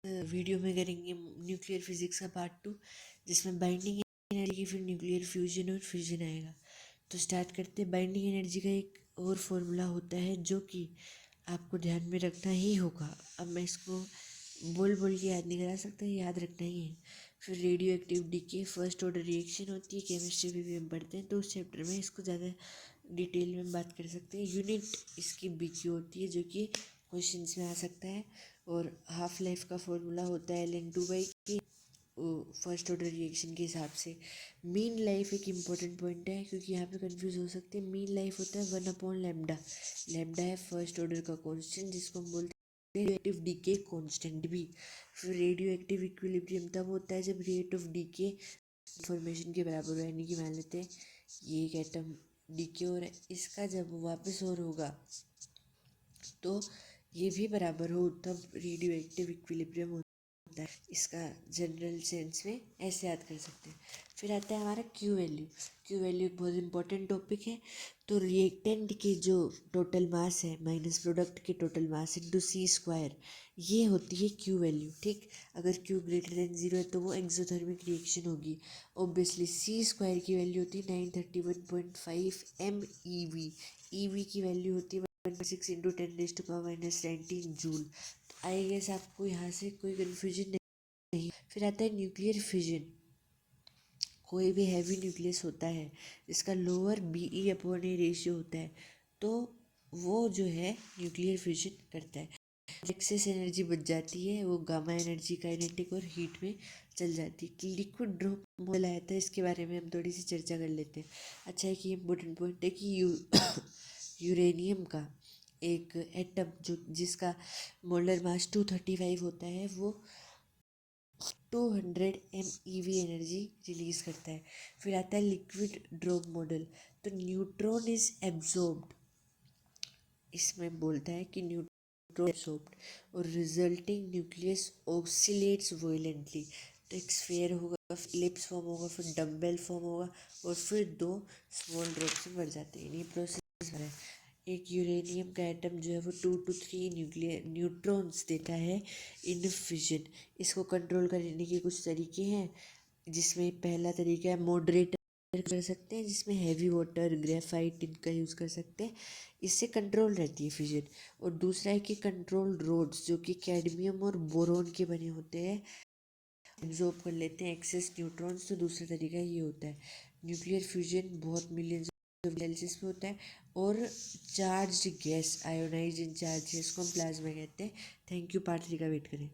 Video में करेंगे nuclear physics का पार्ट 2, जिसमें बाइंडिंग एनर्जी की फिर न्यूक्लियर फ्यूजन और फिजन आएगा। तो स्टार्ट करते हैं। बाइंडिंग एनर्जी का एक और फॉर्मूला होता है जो कि आपको ध्यान में रखना ही होगा। अब मैं इसको बोल बोल के याद नहीं करा सकता, याद रखना ही है। फिर radio active decay first order reaction होती है, केमिस्ट्री में भी हम पढ़ते हैं, तो उस चैप्टर में इसको ज़्यादा डिटेल में बात कर सकते हैं। यूनिट इसकी बीक्यू होती है जो कि क्वेश्चन में आ सकता है। और हाफ लाइफ का फॉर्मूला होता है Ln2/k फर्स्ट ऑर्डर रिएक्शन के हिसाब से। मीन लाइफ एक इम्पॉर्टेंट पॉइंट है क्योंकि यहाँ पे कंफ्यूज हो सकते हैं। मीन लाइफ होता है 1/λ। लैम्डा है फर्स्ट ऑर्डर का कॉन्स्टेंट जिसको हम बोलते हैं रेडियो एक्टिव डीके कॉन्स्टेंट भी। फिर रेडियो एक्टिव इक्विलिब्रियम तब होता है जब रेट ऑफ डीके इंफॉर्मेशन के बराबर हो, यानी कि मान लेते हैं ये एक एटम डीके हो रहा है, इसका जब वापस और होगा तो ये भी बराबर हो, तब रेडियो एक्टिव इक्विलिब्रियम होता है। इसका जनरल सेंस में ऐसे याद कर सकते हैं। फिर आता है हमारा क्यू वैल्यू। क्यू वैल्यू एक बहुत इंपॉर्टेंट टॉपिक है। तो रिएक्टेंट की जो टोटल मास है माइनस प्रोडक्ट की टोटल मास इंटू C², ये होती है क्यू वैल्यू। ठीक, अगर क्यू ग्रेटर देन 0 है तो वो एक्सोथर्मिक रिएक्शन होगी। ऑब्वियसली C² की वैल्यू होती है 931.5 MeV। ईवी की वैल्यू होती है 1.6 इंटू 10⁻⁻19 जूल। तो आई गेस आपको यहाँ से कोई कन्फ्यूजन नहीं। फिर आता है न्यूक्लियर फिजन। कोई भी हैवी न्यूक्लियस होता है जिसका लोअर Be/A रेशियो होता है तो वो जो है न्यूक्लियर फिजन करता है। एक्सेस एनर्जी बच जाती है, वो गामा एनर्जी काइनेटिक और हीट में चल जाती है। कि लिक्विड ड्रॉप मॉडल आया था, इसके बारे में हम थोड़ी सी चर्चा कर लेते हैं। अच्छा है कि इम्पोर्टेंट पॉइंट है कि यूरेनियम का एक एटम जो जिसका मोलर मास 235 होता है वो 200 MeV एनर्जी रिलीज करता है। फिर आता है लिक्विड ड्रॉप मॉडल। तो न्यूट्रॉन इज एब्जॉर्ब्ड, इसमें बोलता है कि न्यूट्रॉन एब्जॉर्ब्ड और रिजल्टिंग न्यूक्लियस ऑक्सीलेट्स वोलेंटली। तो एक स्फीयर होगा, इलिप्स फॉर्म होगा, फिर डम्बेल फॉर्म होगा और फिर 2 स्मॉल ड्रॉप्स में बढ़ जाते हैं। ये प्रोसेस है। एक यूरेनियम का एटम जो है वो 2 to 3 न्यूट्रॉन्स देता है इन फिजन। इसको कंट्रोल करने के कुछ तरीके हैं, जिसमें पहला तरीका है मॉडरेटर कर सकते हैं, जिसमें हैवी वाटर ग्रेफाइट इनका यूज़ कर सकते हैं, इससे कंट्रोल रहती है फिजन। और दूसरा है कि कंट्रोल रोड्स जो कि कैडमियम और बोरोन के बने होते हैं, एब्जॉर्ब कर लेते हैं एक्सेस न्यूट्रॉन्स। तो दूसरा तरीका ये होता है। न्यूक्लियर फ्यूजन बहुत मिलियंस ऑफ सेल्सियस में होता है और charged gas ionize in charge, इसको हम प्लाज्मा कहते हैं। थैंक यू, पार्ट 3 का वेट करें।